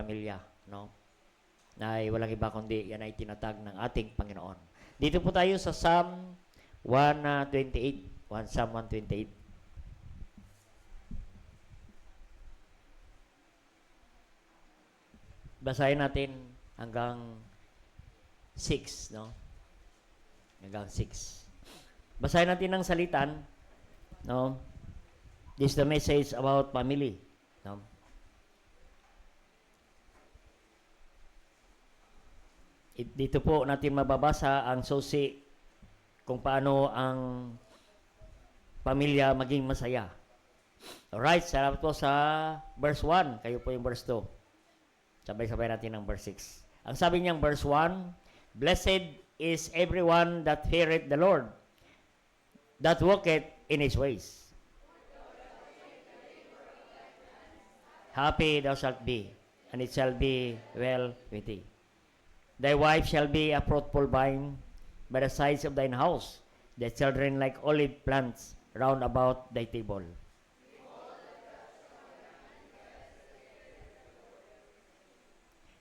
pamilya, no? Na ay walang iba kundi yan ay tinatag ng ating Panginoon. Dito po tayo sa Psalm 128, Psalm 128. Basahin natin hanggang 6, no? Hanggang 6. Basahin natin ang salitan, no? This is the message about family, no? Dito po natin mababasa ang susi kung paano ang pamilya maging masaya. Alright, salamat po sa verse 1. Kayo po yung verse 2. Sabay-sabay natin ang verse 6. Ang sabi niyang verse 1, Blessed is everyone that feareth the Lord, that walketh in His ways. Happy thou shalt be, and it shall be well with thee. Thy wife shall be a fruitful vine by the sides of thine house, thy children like olive plants round about thy table.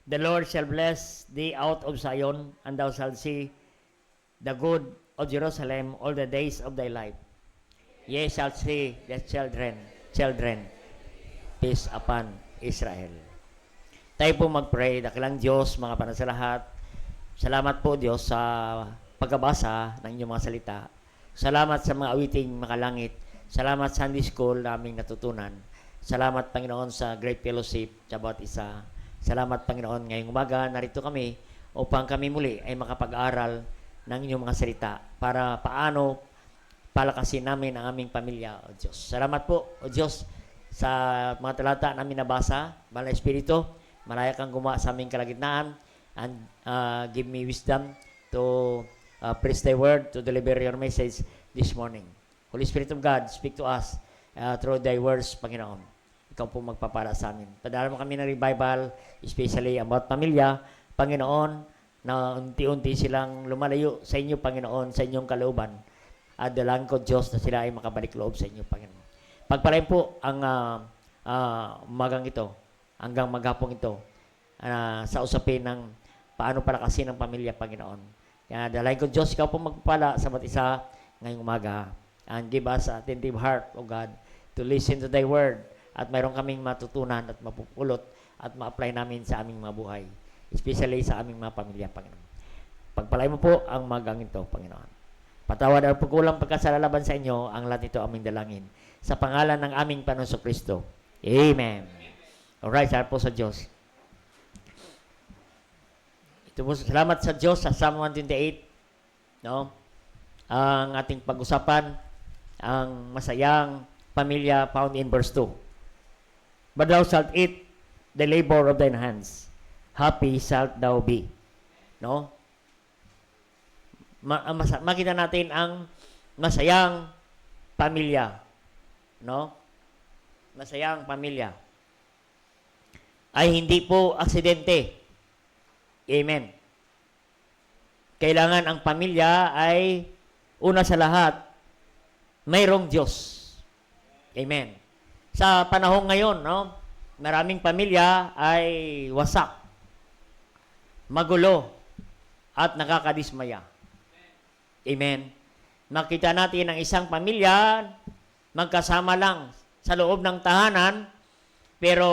The Lord shall bless thee out of Zion, and thou shalt see the good of Jerusalem all the days of thy life. Ye shall see the children, peace upon Israel. Tayo po mag-pray. Dakilang Diyos, mga panasalahat. Salamat po Diyos sa pagkabasa ng inyong mga salita. Salamat sa mga awiting makalangit. Salamat sa Sunday School na aming natutunan. Salamat Panginoon sa Great Fellowship sa bawat isa. Salamat Panginoon, ngayong umaga narito kami upang kami muli ay makapag-aral ng inyong mga salita para paano palakasin namin ang aming pamilya, O Diyos. Salamat po, O Diyos, sa mga talata namin nabasa. Banal na Espiritu, malaya kang gumawa sa aming kalagitnaan and give me wisdom to preach thy word, to deliver your message this morning. Holy Spirit of God, speak to us through thy words, Panginoon. Ikaw po magpapala sa amin. Padala mo kami ng revival, especially ang bawat pamilya, Panginoon, na unti-unti silang lumalayo sa inyo, Panginoon, sa inyong kalooban. At dalangin ko, Diyos, na sila ay makabalik loob sa inyo, Panginoon. Pagpalain po ang umagang ito, hanggang maghapong ito, sa usapin ng paano palakasin ang pamilya, Panginoon. Kaya dalangin ko, Diyos, ikaw po magpapala sa bawat isa ngayong umaga. And give us an attentive heart, O God, to listen to thy word. At mayroon kaming matutunan at mapupulot at ma-apply namin sa aming mga buhay. Especially sa aming mga pamilya, Panginoon. Pagpalain mo po ang magang ito, Panginoon. Patawad ang pagkulang pagkasalalaban sa inyo, ang lahat nito aming dalangin. Sa pangalan ng aming Panginoon Kristo. Amen. Alright, salamat po sa Diyos. Ito po, salamat sa Diyos sa Psalm 128. No? Ang ating pag-usapan, ang masayang pamilya found in verse 2. But thou shalt eat the labor of thine hands. Happy shalt thou be. No? Makita natin ang masayang pamilya. No? Masayang pamilya. Ay hindi po aksidente. Amen. Kailangan ang pamilya ay una sa lahat, mayroong Diyos. Amen. Sa panahon ngayon, no, maraming pamilya ay wasak, magulo, at nakakadismaya. Amen. Makita natin ang isang pamilya, magkasama lang sa loob ng tahanan, pero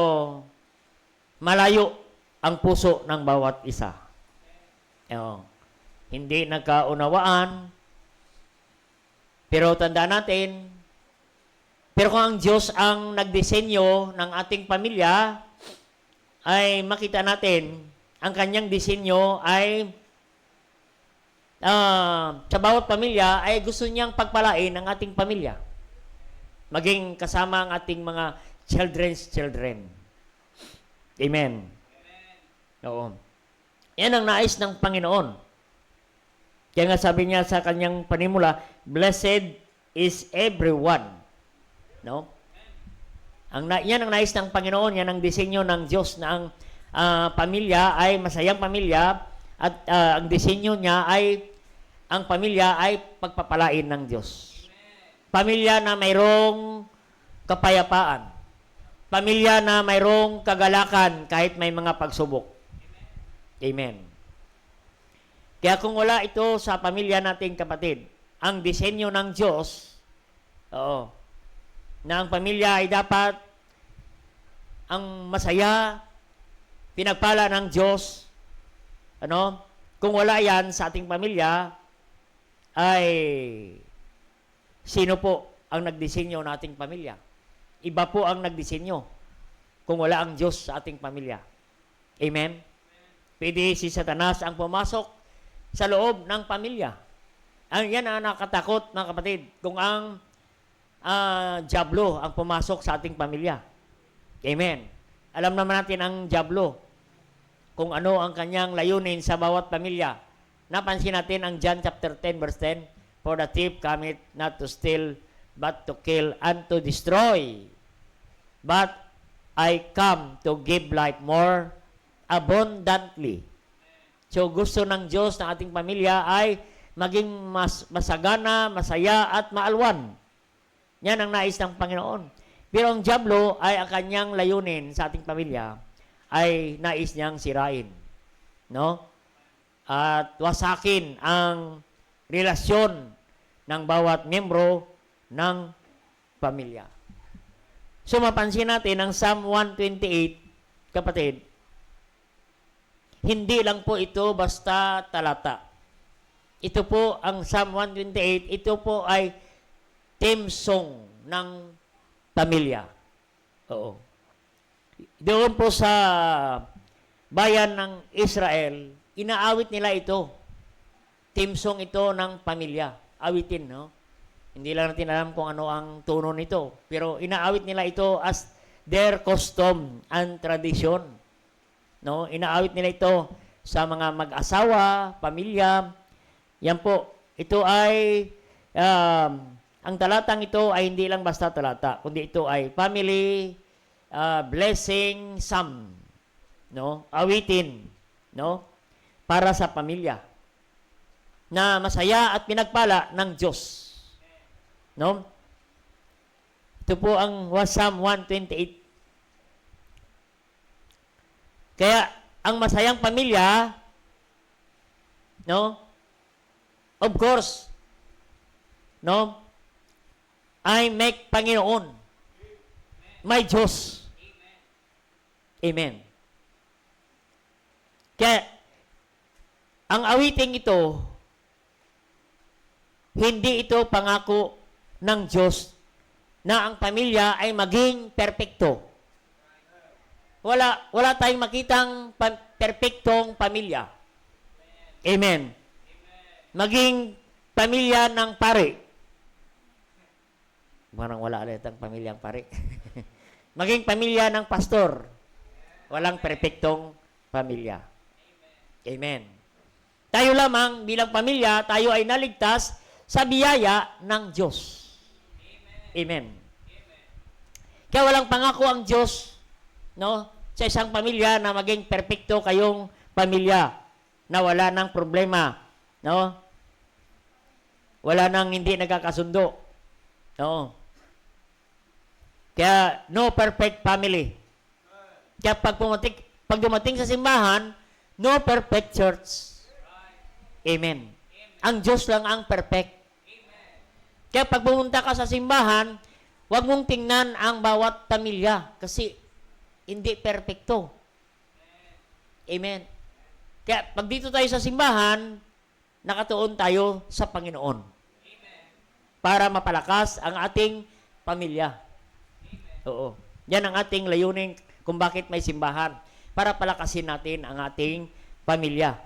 malayo ang puso ng bawat isa. Hindi nagkaunawaan, pero tanda natin, pero kung ang Diyos ang nagdisenyo ng ating pamilya, ay makita natin, ang kanyang disenyo ay sa bawat pamilya ay gusto niyang pagpalain ang ating pamilya. Maging kasama ang ating mga children's children. Amen. Oo. Yan ang nais ng Panginoon. Kaya nga sabi niya sa kanyang panimula, Blessed is everyone. No? Yan ang nais ng Panginoon, yan ang disenyo ng Diyos na ang pamilya ay masayang pamilya at ang disenyo niya ay ang pamilya ay pagpapalain ng Diyos. Pamilya na mayroong kapayapaan. pamilya na mayroong kagalakan kahit may mga pagsubok. Amen. Kaya kung wala ito sa pamilya nating kapatid, ang disenyo ng Diyos, na ang pamilya ay dapat ang masaya, pinagpala ng Diyos, kung wala yan sa ating pamilya, ay sino po ang nagdisenyo ng ating pamilya? Iba po ang nagdisenyo kung wala ang Diyos sa ating pamilya. Amen? Pwede si Satanas ang pumasok sa loob ng pamilya. Yan ang nakatakot, mga kapatid, kung ang diablo ang pumasok sa ating pamilya. Amen. Alam naman natin ang diablo, kung ano ang kanyang layunin sa bawat pamilya. Napansin natin ang John chapter 10 verse 10, "For the thief cometh not to steal, but to kill and to destroy. But I come to give life more abundantly." So gusto ng Diyos ng ating pamilya ay maging masagana, masaya at maalwan. Yan ang nais ng Panginoon. Pero ang diablo ay ang kanyang layunin sa ating pamilya ay nais niyang sirain. At wasakin ang relasyon ng bawat membro ng pamilya. So mapansin natin ang Psalm 128, kapatid, hindi lang po ito basta talata. Ito po ang Psalm 128, ito po ay theme song ng pamilya. Oo. Doon po sa bayan ng Israel, inaawit nila ito. Theme song ito ng pamilya. Awitin, no? Hindi lang natin alam kung ano ang tono nito. Pero inaawit nila ito as their custom and tradition. No? Inaawit nila ito sa mga mag-asawa, pamilya. Yan po. Ito ay ang talatang ito ay hindi lang basta talata, kundi ito ay family blessing psalm, awitin, para sa pamilya na masaya at pinagpala ng Diyos. Ito po ang Psalm 128. Kaya ang masayang pamilya, of course, I make Panginoon my Diyos. Amen. Kaya, ang awiting ito, hindi ito pangako ng Diyos na ang pamilya ay maging perpekto. Wala tayong makitang perpektong pamilya. Amen. Maging pamilya ng pare. Parang wala ulit ang pamilyang pare. Maging pamilya ng pastor. Walang perpektong pamilya. Amen. Tayo lamang bilang pamilya, tayo ay naligtas sa biyaya ng Diyos. Amen. Kaya walang pangako ang Diyos, sa isang pamilya na maging perpekto kayong pamilya na wala ng problema, wala nang hindi nagkakasundo. Kaya no perfect family. Kaya pag dumating sa simbahan, no perfect church. Amen. Ang Diyos lang ang perfect. Kaya pag pumunta ka sa simbahan, huwag mong tingnan ang bawat pamilya kasi hindi perfecto. Amen. Kaya pag dito tayo sa simbahan, nakatuon tayo sa Panginoon. Para mapalakas ang ating pamilya. Oo. Yan ang ating layunin kung bakit may simbahan. Para palakasin natin ang ating pamilya.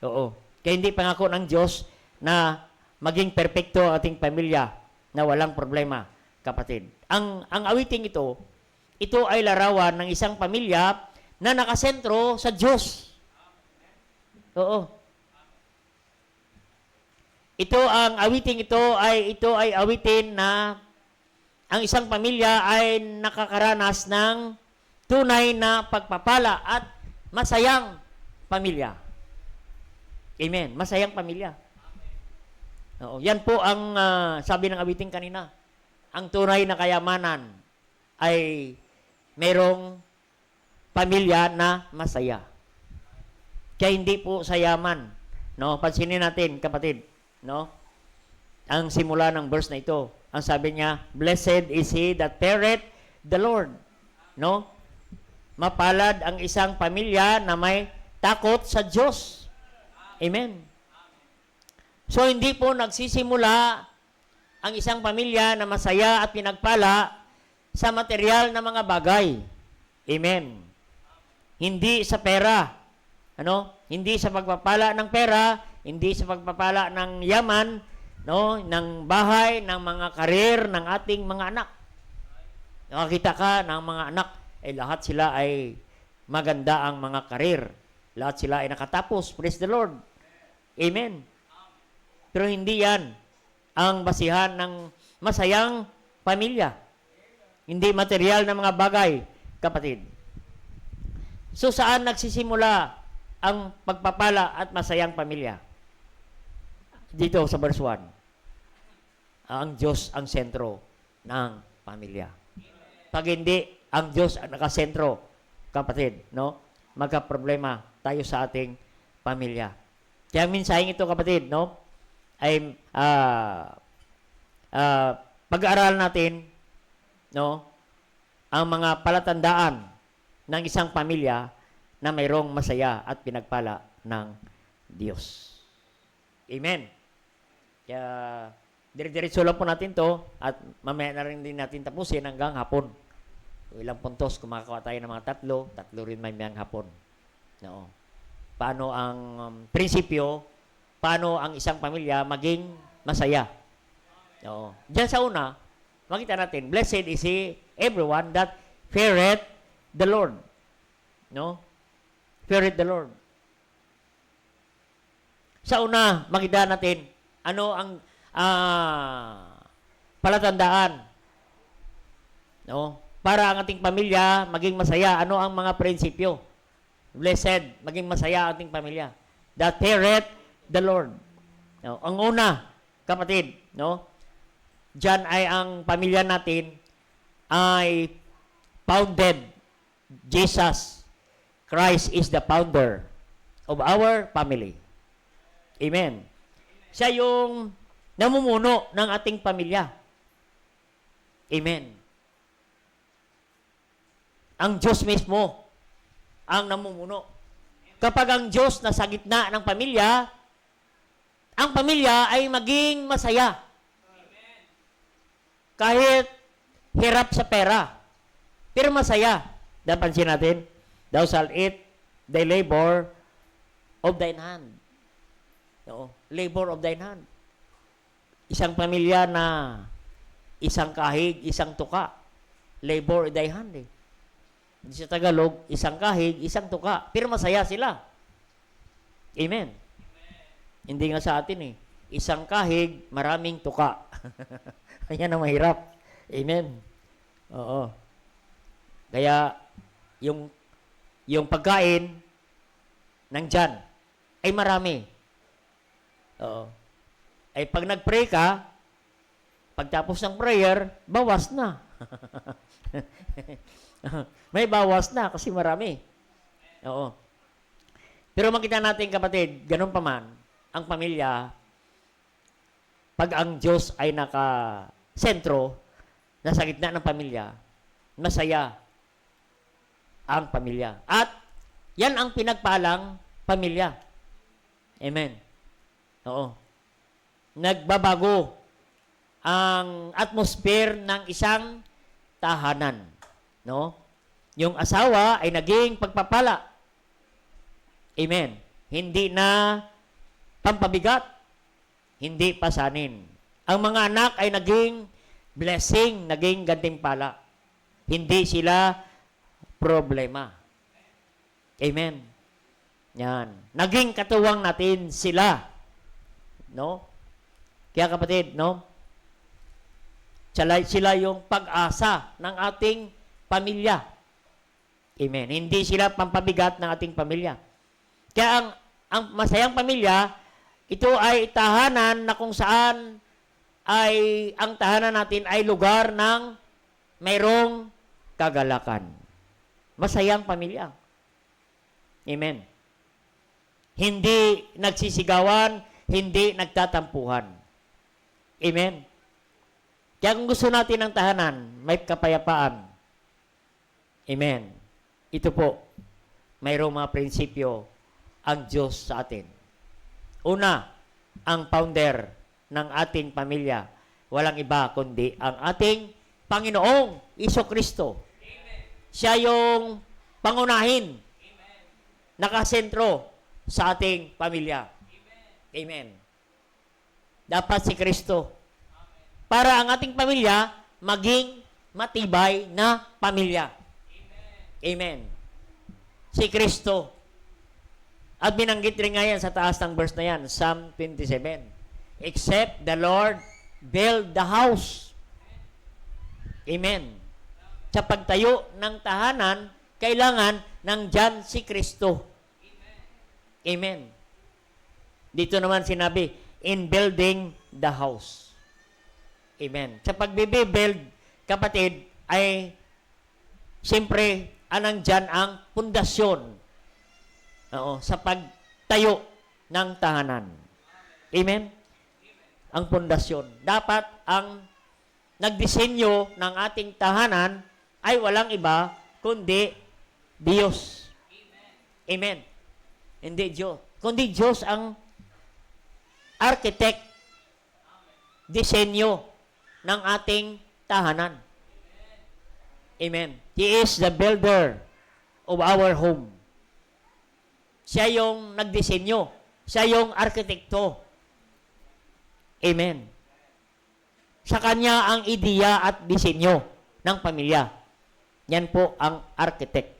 Oo. Kaya hindi pangako ng Diyos na maging perpekto ang ating pamilya na walang problema, kapatid. Ang awiting ito ay larawan ng isang pamilya na nakasentro sa Diyos. Oo. Ito ang awiting ito ay awitin na ang isang pamilya ay nakakaranas ng tunay na pagpapala at masayang pamilya. Amen. Masayang pamilya. Oo. Yan po ang sabi ng awiting kanina. Ang tunay na kayamanan ay mayroong pamilya na masaya. Kaya hindi po sa yaman. No? Pansinin natin, kapatid. No? Ang simula ng verse na ito. Ang sabi niya, blessed is he that feareth the Lord. No? Mapalad ang isang pamilya na may takot sa Diyos. Amen. So, hindi po nagsisimula ang isang pamilya na masaya at pinagpala sa material na mga bagay. Amen. Hindi sa pera. Ano? Hindi sa pagpapala ng pera, hindi sa pagpapala ng yaman, no, ng bahay, ng mga karir ng ating mga anak. Nakakita ka ng mga anak, lahat sila ay maganda ang mga karir. Lahat sila ay nakatapos. Praise the Lord. Amen. Pero hindi yan ang basihan ng masayang pamilya. Hindi material na mga bagay, kapatid. So, saan nagsisimula ang pagpapala at masayang pamilya? Dito sa verse 1. Ang Diyos ang sentro ng pamilya. Pag hindi ang Diyos ang nakasentro, kapatid, no? Magka-problema tayo sa ating pamilya. Kaya ang mensaheng ito, kapatid, no? Ay pag-aaral natin, no? Ang mga palatandaan ng isang pamilya na mayroong masaya at pinagpala ng Diyos. Amen. Kaya, dire-diretso lang po natin to at mamaya na rin din natin tapusin hanggang hapon. Ilang puntos, kung makakawa tayo ng mga tatlo rin may mayang hapon. No. Paano ang prinsipyo, paano ang isang pamilya maging masaya. No. Diyan sa una, makita natin, blessed is he, everyone that feareth the Lord. No? Feareth the Lord. Sa una, makita natin ano ang palatandaan, no? Para ang ating pamilya maging masaya. Ano ang mga prinsipyo? Blessed, maging masaya ang ating pamilya. That feareth the Lord. No? Ang una, kapatid, no? Diyan ay ang pamilya natin ay founded. Jesus Christ is the founder of our family. Amen. Siya yung namumuno ng ating pamilya. Amen. Ang Diyos mismo ang namumuno. Kapag ang Diyos nasa gitna ng pamilya, ang pamilya ay maging masaya. Kahit hirap sa pera, pero masaya. Napansin natin, thou shalt eat thy labor of thine hand. No? Labor of thine hand. Isang pamilya na isang kahig, isang tuka. Labor of thy hand eh. Sa Tagalog, isang kahig, isang tuka. Pero masaya sila. Amen. Hindi nga sa atin eh. Isang kahig, maraming tuka. Yan ang mahirap. Amen. Oo. Kaya, yung pagkain ng tiyan ay marami. Oo. Ay pag nag-pray ka, pagtapos ng prayer, bawas na. May bawas na kasi marami. Oo. Pero makita natin, kapatid, ganun pa man, ang pamilya, pag ang Diyos ay naka-sentro, nasa gitna ng pamilya, masaya ang pamilya. At yan ang pinagpalang pamilya. Amen. Oo. Nagbabago ang atmosphere ng isang tahanan. No? Yung asawa ay naging pagpapala. Amen. Hindi na pampabigat. Hindi pasanin. Ang mga anak ay naging blessing, naging gantimpala. Hindi sila problema. Amen. Yan. Naging katuwang natin sila. No? Kaya kapatid, no? Sila yung pag-asa ng ating pamilya. Amen. Hindi sila pampabigat ng ating pamilya. Kaya ang masayang pamilya, ito ay tahanan na kung saan ay ang tahanan natin ay lugar ng mayroong kagalakan. Masayang pamilya. Amen. Hindi nagsisigawan, hindi nagtatampuhan. Amen. Kaya kung gusto natin ng tahanan, may kapayapaan. Amen. Ito po, mayroong mga prinsipyo ang Diyos sa atin. Una, ang founder ng ating pamilya, walang iba kundi ang ating Panginoong Isokristo. Siya yung pangunahin, nakasentro sa ating pamilya. Amen. Dapat si Kristo. Para ang ating pamilya maging matibay na pamilya. Amen. Si Kristo. At binanggit rin nga yan sa taas ng verse na yan, Psalm 27. Except the Lord build the house. Amen. Sa pagtayo ng tahanan, kailangan nandyan si Kristo. Amen. Dito naman sinabi, in building the house. Amen. Sa pagbibuild, kapatid, ay siyempre, nandyan ang pundasyon sa pagtayo ng tahanan. Amen? Ang pundasyon. Dapat ang nagdisenyo ng ating tahanan ay walang iba kundi Diyos. Amen. Hindi Diyos. Kundi Diyos ang architect, disenyo ng ating tahanan. Amen. He is the builder of our home. Siya yung nagdisenyo. Siya yung arkitekto. Amen. Sa kanya ang ideya at disenyo ng pamilya. Yan po ang architect.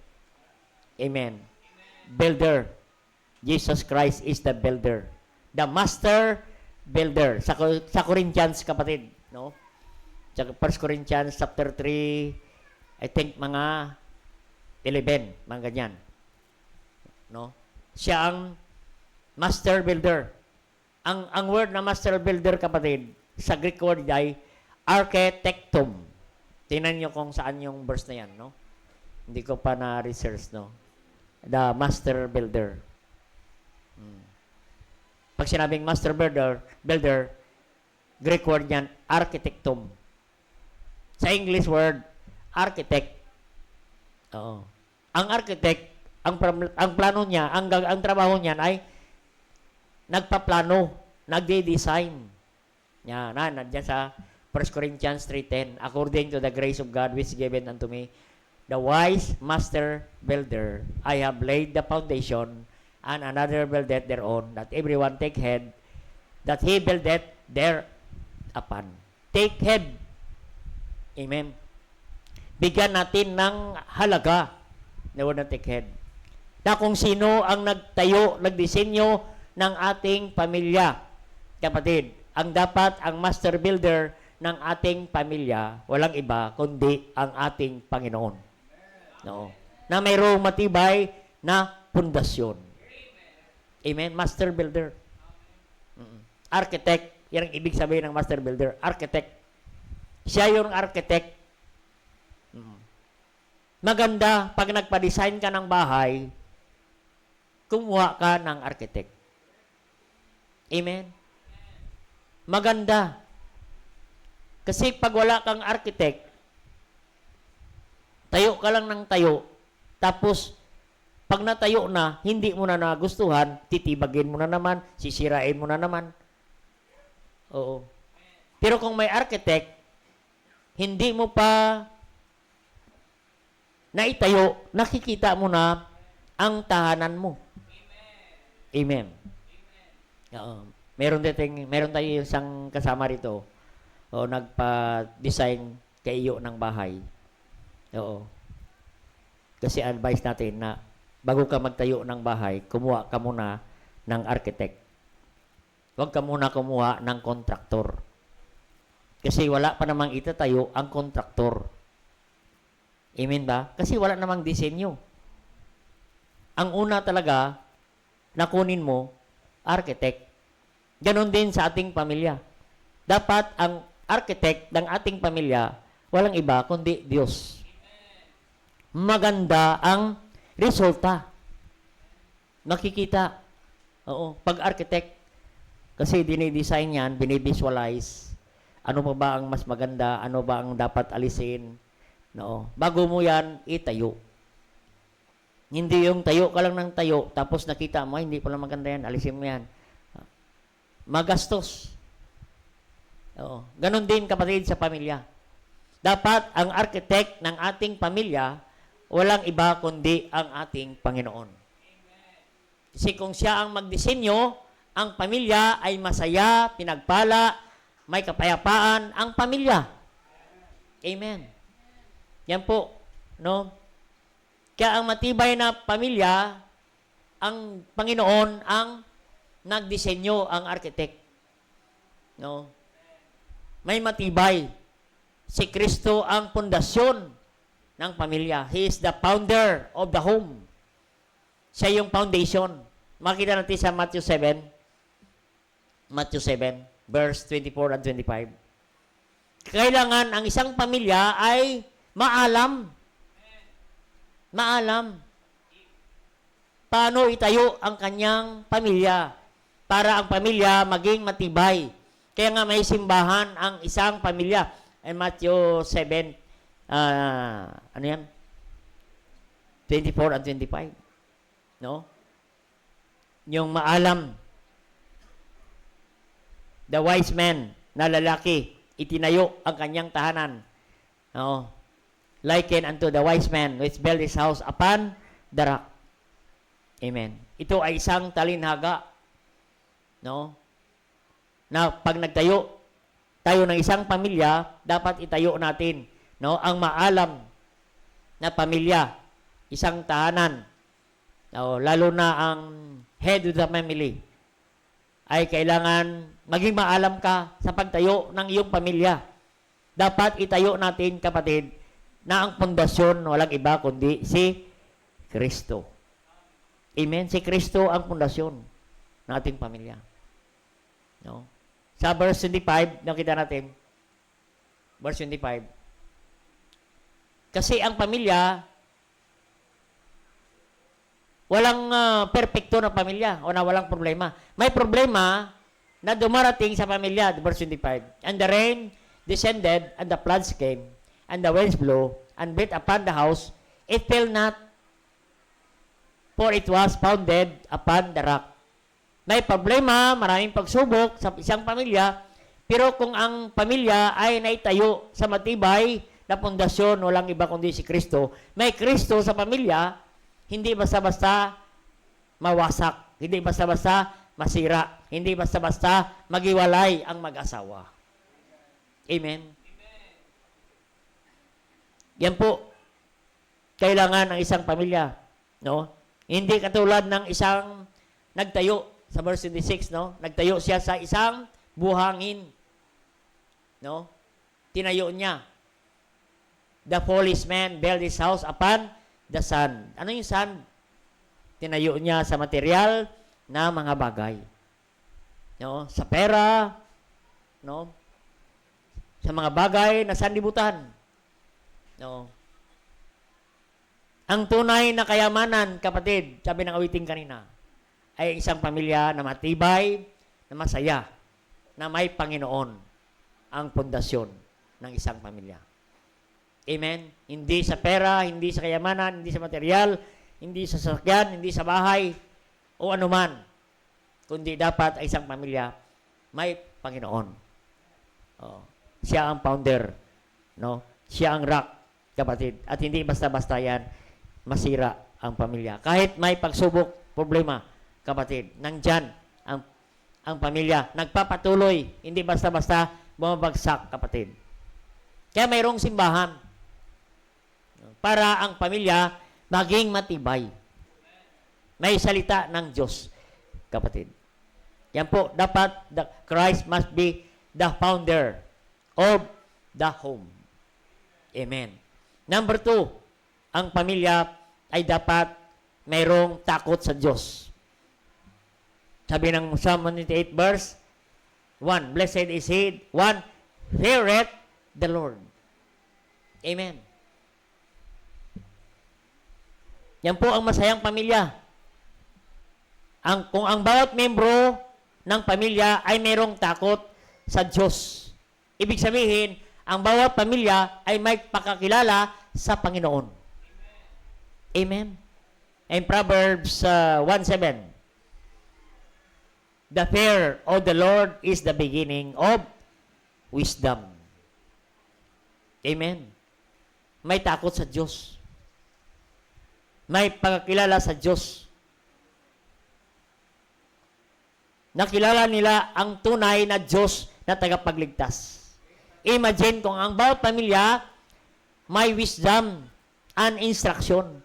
Amen. Builder. Jesus Christ is the builder. The master builder. Sa Corinthians, kapatid, no? Sa 1 Corinthians chapter 3, I think mga 11, mga ganyan. No? Siya ang master builder. Ang word na master builder, kapatid, sa Greek word ay architectum. Tingnan niyo kung saan yung verse na yan, no? Hindi ko pa na-research, no? The master builder. Pag sinabing master builder, Greek word yan, architectum. Sa English word, architect. Oo. Ang architect, ang plano niya, ang trabaho niya ay nagpaplano, nagde-design. Yan, nandiyan sa 1 Corinthians 3:10. According to the grace of God which is given unto me, the wise master builder, I have laid the foundation, and another buildeth thereon, that everyone take heed, that he buildeth thereupon. Take heed. Amen. Bigyan natin ng halaga na word na take heed. Na kung sino ang nagtayo, nagdisenyo ng ating pamilya. Kapatid, ang dapat ang master builder ng ating pamilya, walang iba kundi ang ating Panginoon. No. Na mayroong matibay na pundasyon. Amen. Master builder. Architect. Yan ang ibig sabihin ng master builder. Architect. Siya yung architect. Maganda, pag nagpa-design ka ng bahay, kumuha ka ng architect. Amen? Maganda. Kasi pag wala kang architect, tayo ka lang ng tayo, tapos pag natayo na, hindi mo na nagustuhan, titibagin mo na naman, sisirain mo na naman. Oo. Pero kung may architect, hindi mo pa naitayo, nakikita mo na ang tahanan mo. Amen. Oo. Meron tayo isang kasama rito. O nagpa-design kay iyo ng bahay. Oo. Kasi advice natin na bago ka magtayo ng bahay, kumuha ka muna ng architect. Huwag ka muna kumuha ng kontraktor. Kasi wala pa namang itatayo ang kontraktor. Amen ba? Kasi wala namang disenyo. Ang una talaga, nakunin mo, architect. Ganon din sa ating pamilya. Dapat ang architect ng ating pamilya, walang iba kundi Diyos. maganda ang resulta. Makikita. Oo. Pag architect, kasi dinidesign yan, binivisualize, ano pa ba ang mas maganda, ano ba ang dapat alisin. No? Bago mo yan, itayo. Hindi yung tayo ka lang ng tayo, tapos nakita mo, hindi pala maganda yan, alisin mo yan. Magastos. Oo. Ganon din, kapatid, sa pamilya. Dapat ang architect ng ating pamilya, walang iba kundi ang ating Panginoon. Kasi kung siya ang magdisenyo, ang pamilya ay masaya, pinagpala, may kapayapaan ang pamilya. Amen. Yan po, no? Kaya ang matibay na pamilya, ang Panginoon ang nagdisenyo, ang architect. No? May matibay. Si Kristo ang pundasyon ng pamilya. He is the founder of the home. Siya yung foundation. Makita natin sa Matthew 7, verse 24 and 25. Kailangan ang isang pamilya ay maalam. Maalam. Paano itayo ang kanyang pamilya para ang pamilya maging matibay. Kaya nga may simbahan ang isang pamilya. Ay Matthew 7, ano yan? 24 and 25. No? Yung maalam. The wise man na lalaki, itinayo ang kanyang tahanan. No? Liken unto the wise man which built his house upon the rock. Amen. Ito ay isang talinhaga. No? Na pag nagtayo tayo ng isang pamilya, dapat itayo natin, no, ang maalam na pamilya, isang tahanan. No, lalo na ang head of the family ay kailangan maging maalam ka sa pagtayo ng iyong pamilya. Dapat itayo natin, kapatid, na ang pundasyon walang iba kundi si Kristo. Amen. Si Kristo ang pundasyon ng ating pamilya. No? Sa verse 25, nakita natin, verse 25, kasi ang pamilya, walang perfecto na pamilya o na walang problema. May problema na dumarating sa pamilya, verse 25. And the rain descended, and the floods came, and the winds blew, and beat upon the house. It fell not, for it was founded upon the rock. May problema, maraming pagsubok sa isang pamilya, pero kung ang pamilya ay naitayo sa matibay na pundasyon, walang iba kundi si Kristo, may Kristo sa pamilya, hindi basta-basta mawasak, hindi basta-basta masira, hindi basta-basta maghiwalay ang mag-asawa. Amen? Yan po, kailangan ng isang pamilya. No? Hindi katulad ng isang nagtayo, sa verse 26, no? Nagtayo siya sa isang buhangin. No? Tinayo niya. The foolish man built his house upon the sand. Ano yung sand? Tinayo niya sa material na mga bagay. No? Sa pera, no? Sa mga bagay na sanlibutan. No? Ang tunay na kayamanan, kapatid, sabi ng awiting kanina, ay isang pamilya na matibay, na masaya, na may Panginoon ang pundasyon ng isang pamilya. Amen? Hindi sa pera, hindi sa kayamanan, hindi sa material, hindi sa sasakyan, hindi sa bahay, o anuman, kundi dapat ay isang pamilya may Panginoon. Oh, siya ang founder, no? Siya ang rock, kapatid. At hindi basta-basta yan masira ang pamilya. Kahit may pagsubok, problema, kapatid, nandyan ang pamilya. Nagpapatuloy, hindi basta-basta bumabagsak, kapatid. Kaya mayroong simbahan para ang pamilya maging matibay. May salita ng Diyos, kapatid. Yan po, dapat Christ must be the founder of the home. Amen. Number 2, ang pamilya ay dapat mayroong takot sa Diyos. Sabi ng Psalm 198 verse 1, blessed is he, one, feareth the Lord. Amen. Yan po ang masayang pamilya. Kung ang bawat membro ng pamilya ay mayroong takot sa Diyos. Ibig sabihin, ang bawat pamilya ay may pakakilala sa Panginoon. Amen. In Proverbs 1:7, the fear of the Lord is the beginning of wisdom. Amen. May takot sa Diyos. May pagkakilala sa Diyos. Nakilala nila ang tunay na Diyos na tagapagligtas. Imagine kung ang bawat pamilya may wisdom and instruction.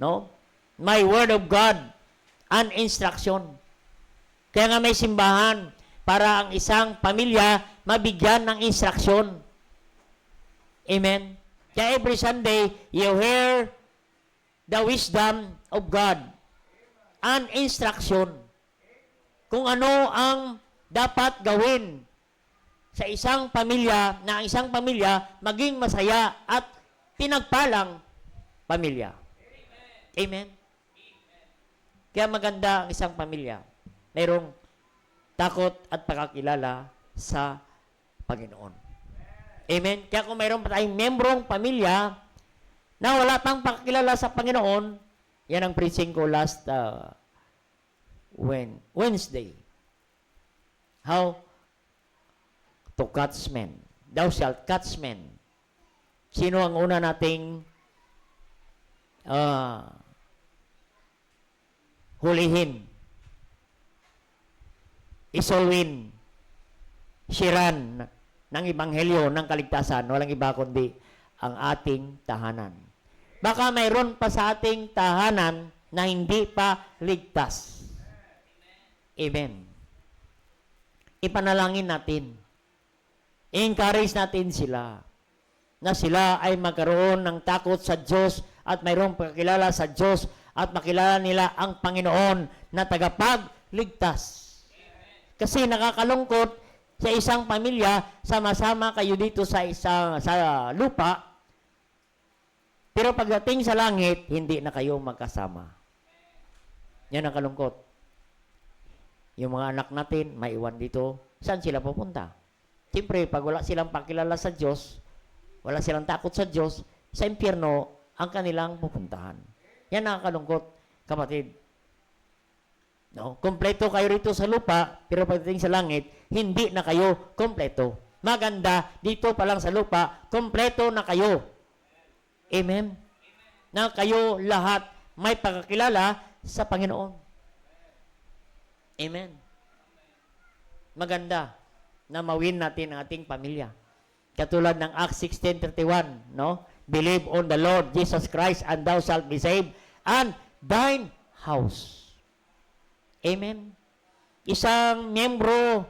No? May Word of God and instruction. Kaya nga may simbahan para ang isang pamilya mabigyan ng instruction. Amen? Kaya every Sunday, you hear the wisdom of God and instruction. Kung ano ang dapat gawin sa isang pamilya, na ang isang pamilya maging masaya at pinagpalang pamilya. Amen? Kaya maganda ang isang pamilya. Mayroong takot at pagkakilala sa Panginoon. Amen? Kaya kung mayroon pa tayong membrong pamilya na wala pang pagkakilala sa Panginoon, yan ang preaching ko last Wednesday. How to catch men. Thou shalt catch men. Sino ang una nating hulihin, isolwin, siran ng Ebanghelyo ng kaligtasan? Walang iba kundi ang ating tahanan. Baka mayroon pa sa ating tahanan na hindi pa ligtas. Amen. Ipanalangin natin. I-encourage natin sila na sila ay magkaroon ng takot sa Diyos at mayroong pagkakilala sa Diyos at makilala nila ang Panginoon na tagapagligtas. Kasi nakakalungkot sa isang pamilya, sama-sama kayo dito sa lupa, pero pagdating sa langit, hindi na kayo magkasama. Yan ang kalungkot. Yung mga anak natin, maiwan dito, saan sila pupunta? Siyempre, pag wala silang pakilala sa Diyos, wala silang takot sa Diyos, sa impyerno ang kanilang pupuntahan. Yan ang kalungkot, kapatid. No? Kompleto kayo rito sa lupa, pero pagdating sa langit, hindi na kayo kompleto. Maganda, dito pa lang sa lupa, kompleto na kayo. Amen? Na kayo lahat may pagkakilala sa Panginoon. Amen? Maganda na mawin natin ang ating pamilya. Katulad ng Acts 16:31, no? Believe on the Lord Jesus Christ and thou shalt be saved and thine house. Amen? Isang miyembro,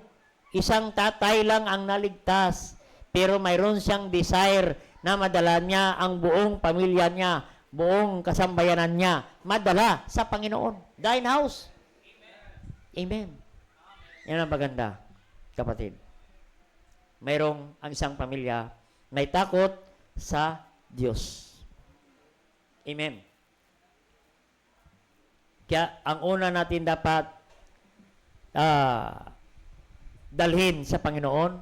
isang tatay lang ang naligtas, pero mayroon siyang desire na madala niya ang buong pamilya niya, buong kasambayanan niya, madala sa Panginoon. Thine house. Amen. Yan ang maganda, kapatid. Mayroong ang isang pamilya may takot sa Diyos. Amen. Kaya ang una natin dapat dalhin sa Panginoon,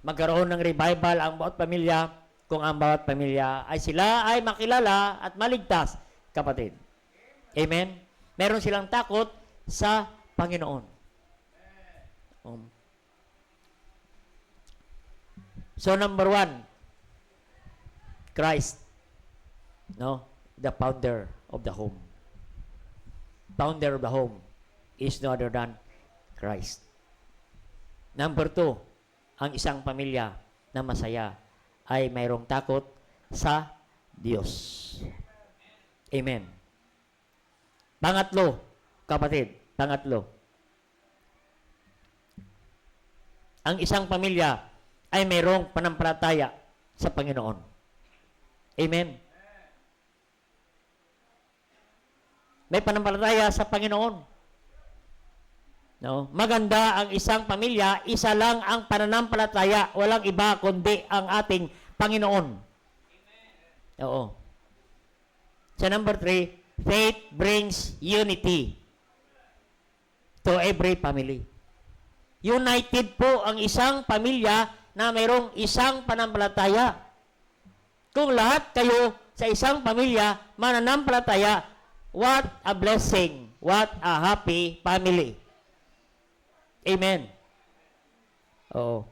magkaroon ng revival ang bawat pamilya kung ang bawat pamilya ay sila ay makilala at maligtas, kapatid. Amen? Meron silang takot sa Panginoon. So, number 1, Christ. No? The founder of the home. Founder of the home is no other than Christ. Number 2, ang isang pamilya na masaya ay mayroong takot sa Diyos. Amen. Pangatlo, kapatid, ang isang pamilya ay mayroong panampalataya sa Panginoon. Amen. May panampalataya sa Panginoon. No? Maganda ang isang pamilya, isa lang ang pananampalataya, walang iba kundi ang ating Panginoon. Oo. Sa number 3, faith brings unity to every family. United po ang isang pamilya na mayroong isang pananampalataya. Kung lahat kayo sa isang pamilya mananampalataya, what a blessing, what a happy family. Amen. Oo.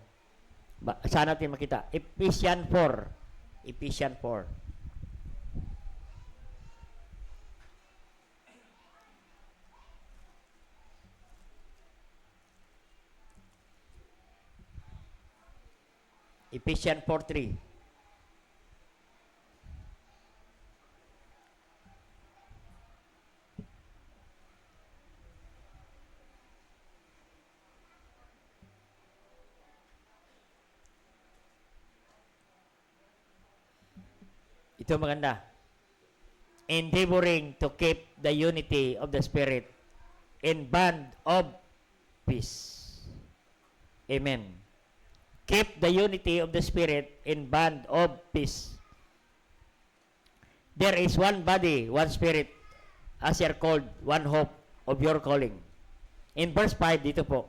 Saan natin makita? Ephesians 4. Ephesians 4. Ephesians 4:3. Ito maganda. Endeavoring to keep the unity of the Spirit in bond of peace. Amen. Keep the unity of the Spirit in bond of peace. There is one body, one Spirit, as you are called, one hope of your calling. In verse 5, dito po,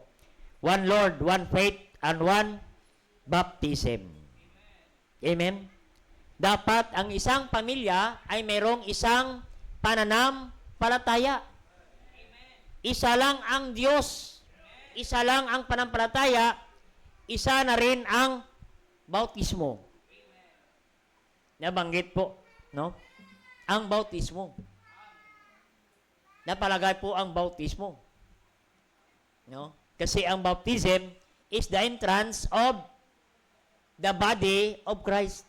one Lord, one faith, and one baptism. Amen? Dapat ang isang pamilya ay mayroong isang pananampalataya. Isa lang ang Diyos. Isa lang ang panampalataya. Isa na rin ang bautismo. Nabanggit po, no? Ang bautismo. Napalagay po ang bautismo. No? Kasi ang baptism is the entrance of the body of Christ.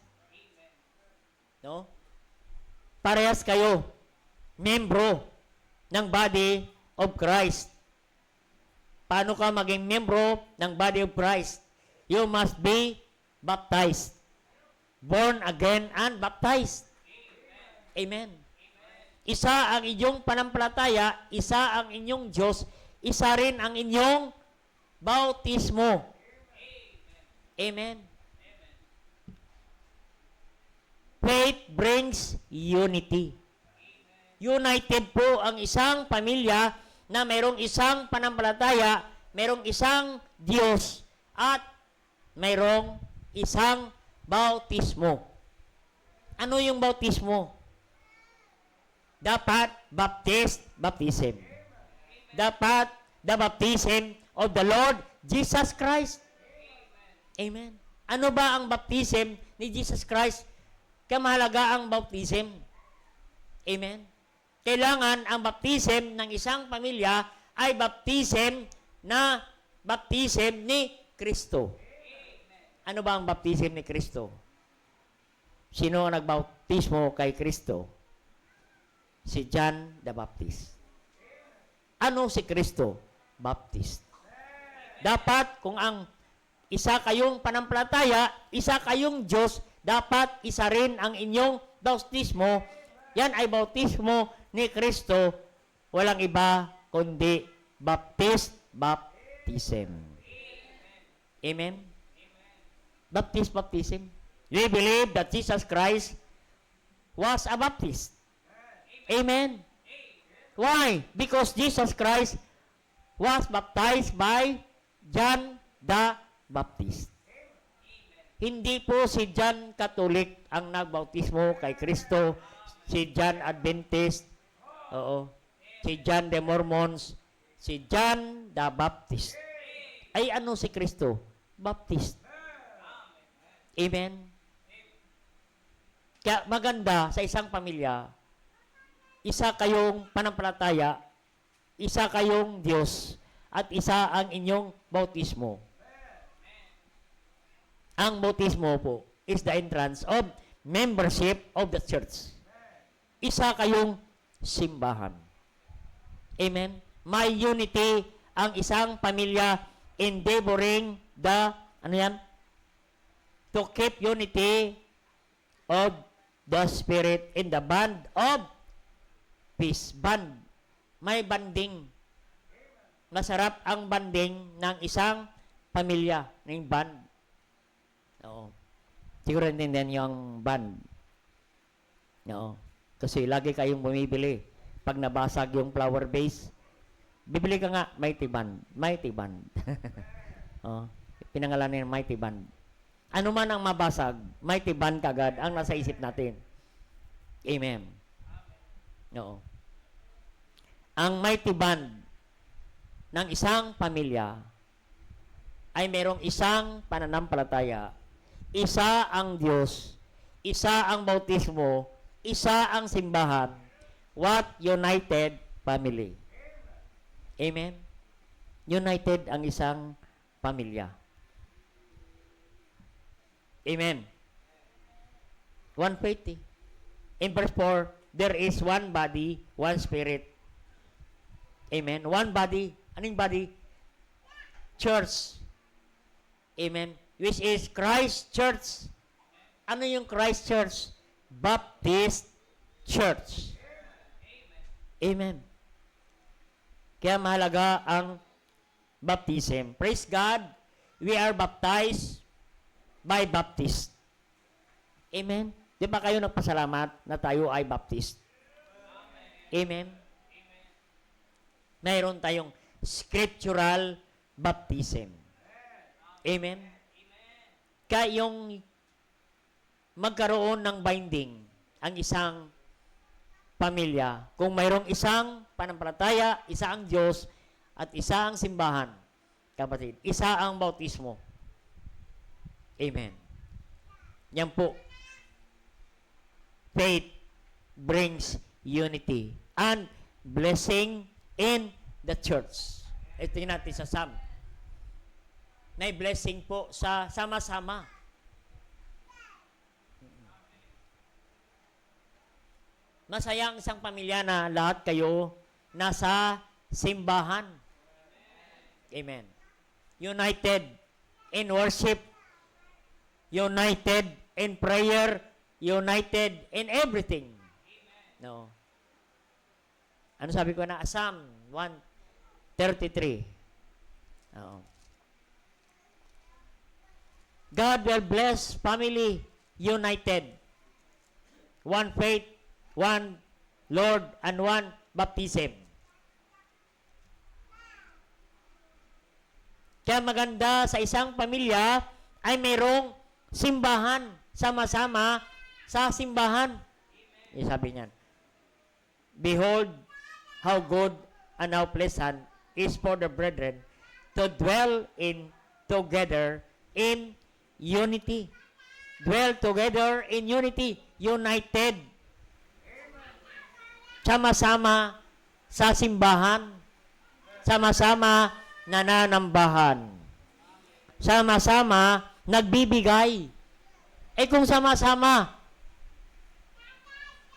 No? Parehas kayo, membro ng body of Christ. Paano ka maging membro ng body of Christ? You must be baptized. Born again and baptized. Amen. Isa ang inyong panampalataya, isa ang inyong Diyos, isa rin ang inyong bautismo. Amen. Faith brings unity. United po ang isang pamilya na mayroong isang panampalataya, mayroong isang Diyos, at mayroong isang bautismo. Ano yung bautismo? Dapat baptism. Dapat the baptism of the Lord Jesus Christ. Amen. Ano ba ang baptism ni Jesus Christ? Kamahalaga ang baptism. Amen. Kailangan ang baptism ng isang pamilya ay baptism ni Kristo. Ano ba ang baptism ni Kristo? Sino ang nagbautismo kay Kristo? Si John the Baptist. Ano si Kristo? Baptist. Dapat kung ang isa kayong panampalataya, isa kayong Diyos, dapat isa rin ang inyong bautismo. Yan ay bautismo ni Kristo. Walang iba kundi baptism. Amen? Baptism. We believe that Jesus Christ was a Baptist. Amen? Why? Because Jesus Christ was baptized by John the Baptist. Hindi po si John Catholic ang nagbautismo kay Kristo, si John Adventist, si John the Mormons, si John the Baptist. Ay ano si Kristo? Baptist. Amen? Kaya maganda sa isang pamilya, isa kayong panampalataya, isa kayong Diyos, at isa ang inyong bautismo. Ang bautismo po is the entrance of membership of the church. Isa kayong simbahan. Amen? May unity ang isang pamilya endeavoring to keep unity of the Spirit in the bond of peace. Band. May banding. Masarap ang banding ng isang pamilya, ng band. Oo. Siguro hindi yung band. Oo. Kasi lagi kayong bumibili. Pag nabasag yung flower vase, bibili ka nga, Mighty Band. Mighty Band. Oh, pinangalanan ng Mighty Band. Ano man ang mabasag, Mighty Band kagad ang nasa isip natin. Amen. Oo. Ang Mighty Band ng isang pamilya ay merong isang pananampalataya, isa ang Diyos, isa ang bautismo, isa ang simbahan, what united family. Amen? United ang isang pamilya. Amen. One faith. In verse 4, there is one body, one spirit. Amen. One body. Anong body? Church. Amen. Which is Christ Church. Ano yung Christ Church? Baptist Church. Amen. Kaya mahalaga ang baptism. Praise God. We are baptized by Baptist. Amen. Di ba kayo nagpasalamat na tayo ay Baptist? Amen. Mayroon tayong scriptural baptism. Amen. Kaya yung magkaroon ng binding ang isang pamilya, kung mayroong isang panampalataya, isa ang Diyos, at isa ang simbahan, kapatid, isa ang bautismo. Amen. Yan po. Faith brings unity and blessing in the church. Ito yun natin sa Psalm. May blessing po sa sama-sama. Masaya ang isang pamilya na lahat kayo nasa simbahan. Amen. United in worship, united in prayer, united in everything. No. Ano sabi ko na? Psalm 133. Oo. God will bless family united. One faith, one Lord, and one baptism. Kaya maganda sa isang pamilya ay mayroong simbahan, sama-sama sa simbahan. Sabi niyan, behold, how good and how pleasant is for the brethren to dwell in together in unity. Dwell together in unity, united. Sama-sama sa simbahan, sama-sama nananambahan, sama-sama nagbibigay. Kung sama-sama,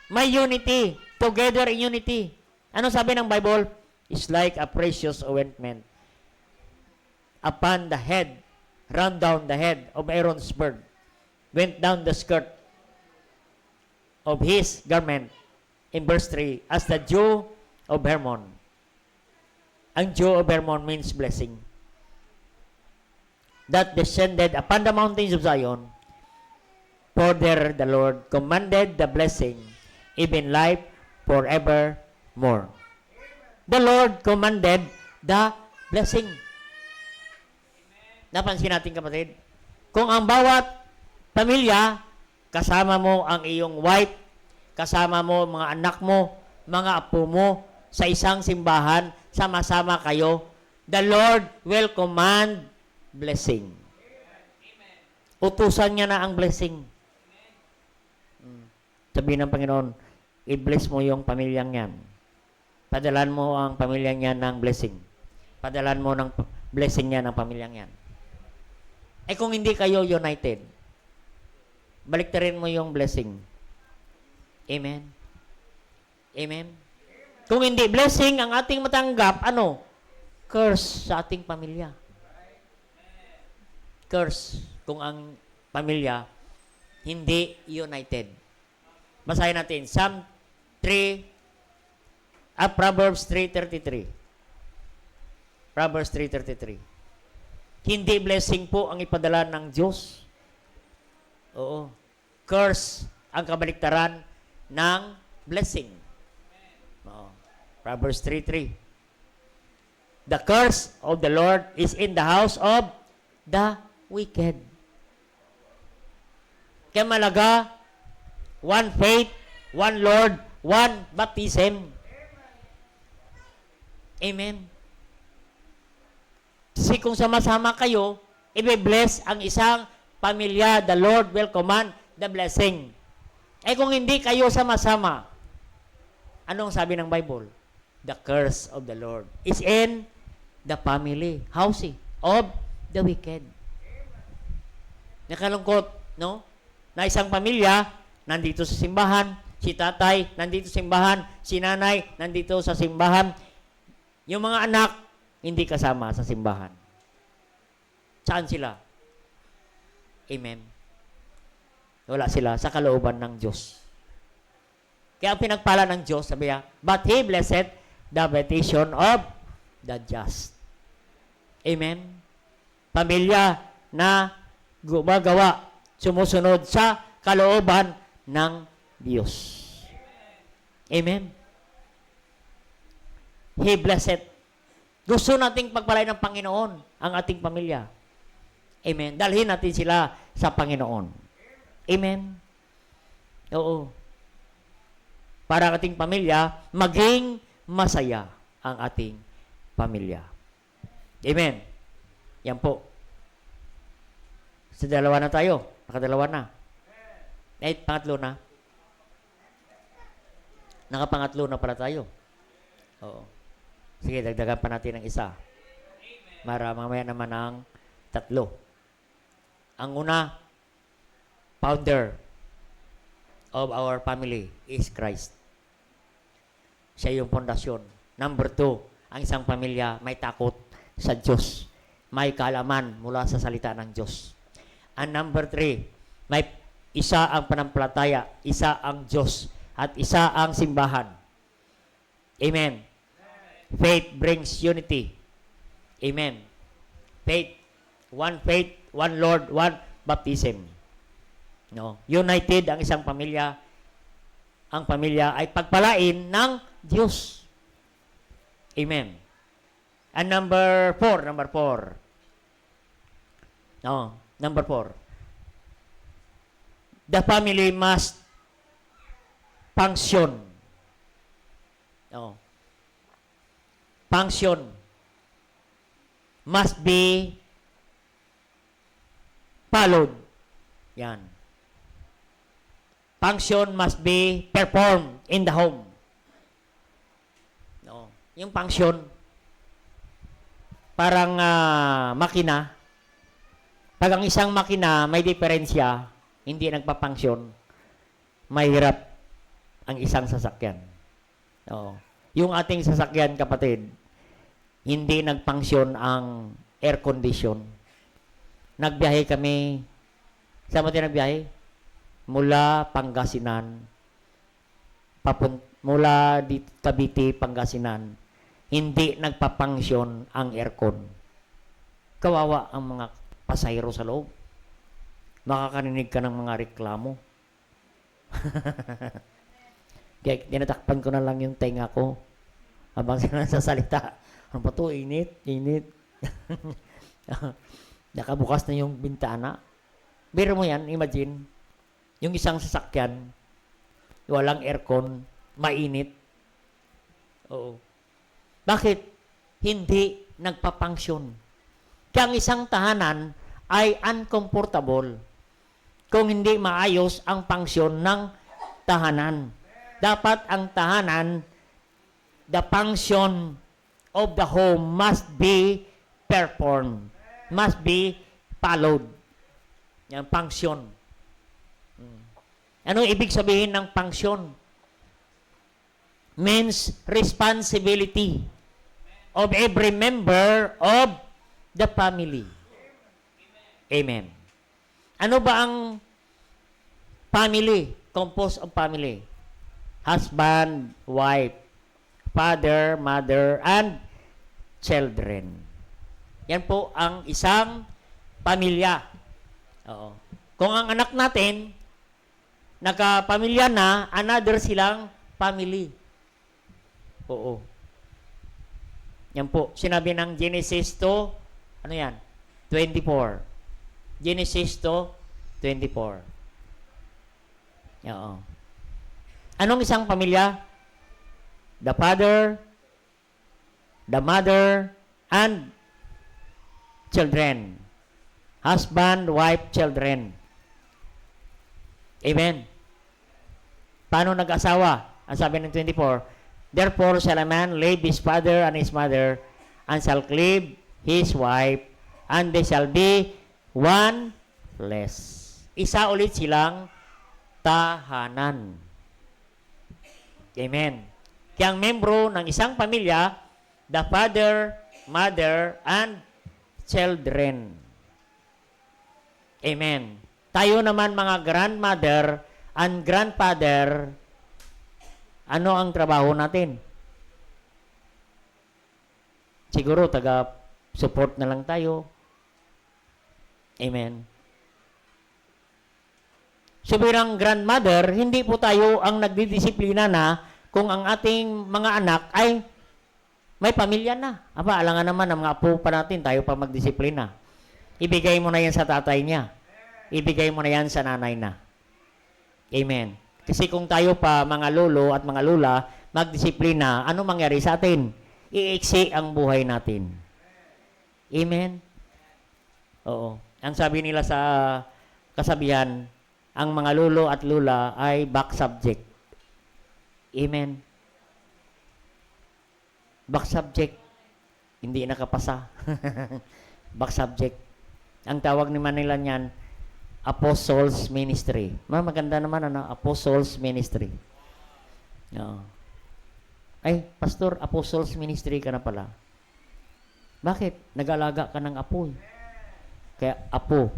may unity, together in unity. Ano sabi ng Bible? It's like a precious ointment upon the head, run down the head of Aaron's bird, went down the skirt of his garment. In verse 3, as the dew of Hermon. Ang dew of Hermon means blessing. That descended upon the mountains of Zion, for there the Lord commanded the blessing, even life forevermore. The Lord commanded the blessing. Napansin natin, kapatid, kung ang bawat pamilya, kasama mo ang iyong wife, kasama mo mga anak mo, mga apo mo, sa isang simbahan, sama-sama kayo, the Lord will command blessing. Utusan niya na ang blessing. Sabihin ng Panginoon, i-bless mo yung pamilyang yan. Padalan mo ang pamilyang yan ng blessing. Padalan mo ng blessing niya ng pamilyang yan. Kung hindi kayo united, baliktarin mo yung blessing. Amen. Amen. Kung hindi blessing ang ating matanggap, ano? Curse sa ating pamilya. Curse kung ang pamilya hindi united. Basahin natin. Psalm 3, Proverbs 3:33. Proverbs 3:33. Hindi blessing po ang ipadala ng Diyos. Oo. Curse ang kabaliktaran ng blessing. Proverbs 3:3. The curse of the Lord is in the house of the wicked. Kaya malaga, one faith, one Lord, one baptism. Amen. Kasi kung sama-sama kayo, i-bless ang isang pamilya, the Lord will command the blessing. Eh kung hindi kayo sama-sama, anong sabi ng Bible? The curse of the Lord is in the family, housing of the wicked. Nakalungkot, no? Na isang pamilya, nandito sa simbahan, si tatay, nandito sa simbahan, si nanay, nandito sa simbahan. Yung mga anak, hindi kasama sa simbahan. Saan sila? Amen. Wala sila sa kalooban ng Diyos. Kaya ang pinagpala ng Diyos, sabi niya, but He blessed the habitation of the just. Amen. Pamilya na gumagawa, sumusunod sa kalooban ng Diyos. Amen. He blessed. Gusto nating pagpalain ng Panginoon ang ating pamilya. Amen. Dalhin natin sila sa Panginoon. Amen. Oo. Para ang ating pamilya, maging masaya ang ating pamilya. Amen. Yan po. Sa dalawa na tayo. Nakadalawa na. Eh, pangatlo na. Nakapangatlo na pala tayo. Oo. Sige, dagdagan pa natin ng isa. Para mamaya naman ang tatlo. Ang una, founder of our family is Christ. Siya yung pundasyon. Number 2, ang isang pamilya may takot sa Diyos. May kaalaman mula sa salita ng Diyos. And number 3, may isa ang panampalataya, isa ang Diyos, at isa ang simbahan. Amen. Faith brings unity. Amen. Faith, one Lord, one baptism. No, united ang isang pamilya. Ang pamilya ay pagpalain ng Diyos. Amen. And number 4. No, number 4. The family must function. No. Function must be followed. Yan. Function must be performed in the home. No. Yung function, parang makina. Pag ang isang makina may diferensya, hindi nagpa-function, mahirap ang isang sasakyan. No. Yung ating sasakyan, kapatid, hindi nag-function ang air condition. Nagbiyahe kami. Saan mo tayo nagbiyahe? Mula Pangasinan. Mula Cavite, Pangasinan. Hindi nagpa-function ang aircon. Kawawa ang mga pasahero sa loob. Makakarinig ka ng mga reklamo. Kaya tinatakpan ko na lang yung tenga ko habang sinasasalita. Ano ba ito? Init. Nakabukas na yung bintana. Biro mo yan, imagine. Yung isang sasakyan, walang aircon, mainit. Oo. Bakit? Hindi nagpapangsyon. Kaya ang isang tahanan ay uncomfortable kung hindi maayos ang pangsyon ng tahanan. Dapat ang tahanan, the function of the home must be performed, must be followed. Yan, function. Ano ibig sabihin ng function? Means responsibility of every member of the family. Amen. Ano ba ang family? Composed of family. Husband, wife, father, mother, and children. Yan po ang isang pamilya. Oo. Kung ang anak natin, nakapamilya na, another silang family. Oo. Yan po. Sinabi ng Genesis 2, ano yan? 24. Genesis 2:24. Oo. Anong isang pamilya? The father, the mother, and children. Husband, wife, children. Amen. Paano nag-asawa? Ang sabi ng 24, therefore shall a man leave his father and his mother, and shall cleave his wife, and they shall be one flesh. Isa ulit silang tahanan. Amen. Kaya ang membro ng isang pamilya, the father, mother, and children. Amen. Tayo naman mga grandmother and grandfather, ano ang trabaho natin? Siguro taga-support na lang tayo. Amen. So bilang grandmother, hindi po tayo ang nagdidisiplina na kung ang ating mga anak ay may pamilya na. Aba, alangan naman ang mga apo pa natin, tayo pa magdisiplina. Ibigay mo na yan sa tatay niya. Ibigay mo na yan sa nanay na. Amen. Kasi kung tayo pa, mga lolo at mga lula, magdisiplina, ano mangyari sa atin? Iiksi ang buhay natin. Amen? Oo. Ang sabi nila sa kasabihan, ang mga lolo at lula ay back subject. Amen? Back subject. Hindi nakapasa. Back subject. Ang tawag ni Manila niyan, Apostles Ministry. Maganda naman, Apostles Ministry. No. Ay, Pastor, Apostles Ministry ka na pala. Bakit? Nag-alaga ka ng apo. Kaya apo.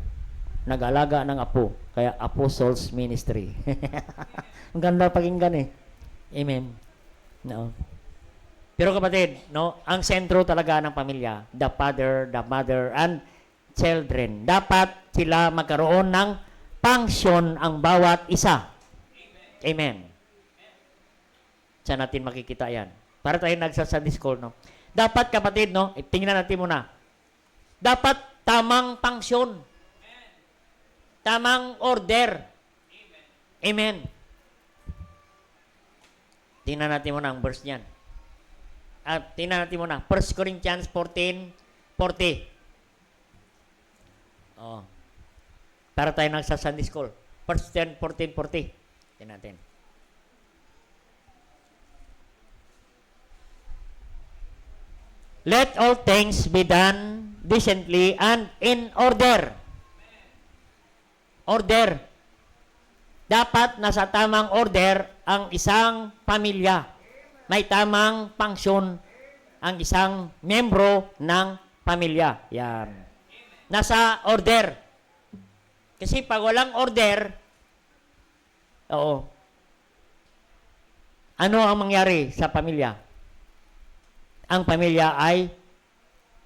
Nag-alaga ng apo. Kaya Apostles Ministry. Ang ganda pakinggan eh. Amen. No. Pero kapatid, no, ang sentro talaga ng pamilya, the father, the mother, and children. Dapat sila magkaroon ng function ang bawat isa. Amen. Saan natin makikita yan? Para tayo nagsa-Sunday school, no? Dapat, kapatid, no? Tingnan natin muna. Dapat tamang function. Tamang order. Amen. Tingnan natin muna ang verse niyan. At tingnan natin muna. 1 Corinthians 14:40. Oh. Para tayo nagsa-Sunday school. 1 14:40. Tingnan natin. Let all things be done decently and in order. Order. Dapat nasa tamang order ang isang pamilya. May tamang function ang isang membro ng pamilya. Yan. Nasa order. Kasi pag walang order, oo, ano ang mangyari sa pamilya? Ang pamilya ay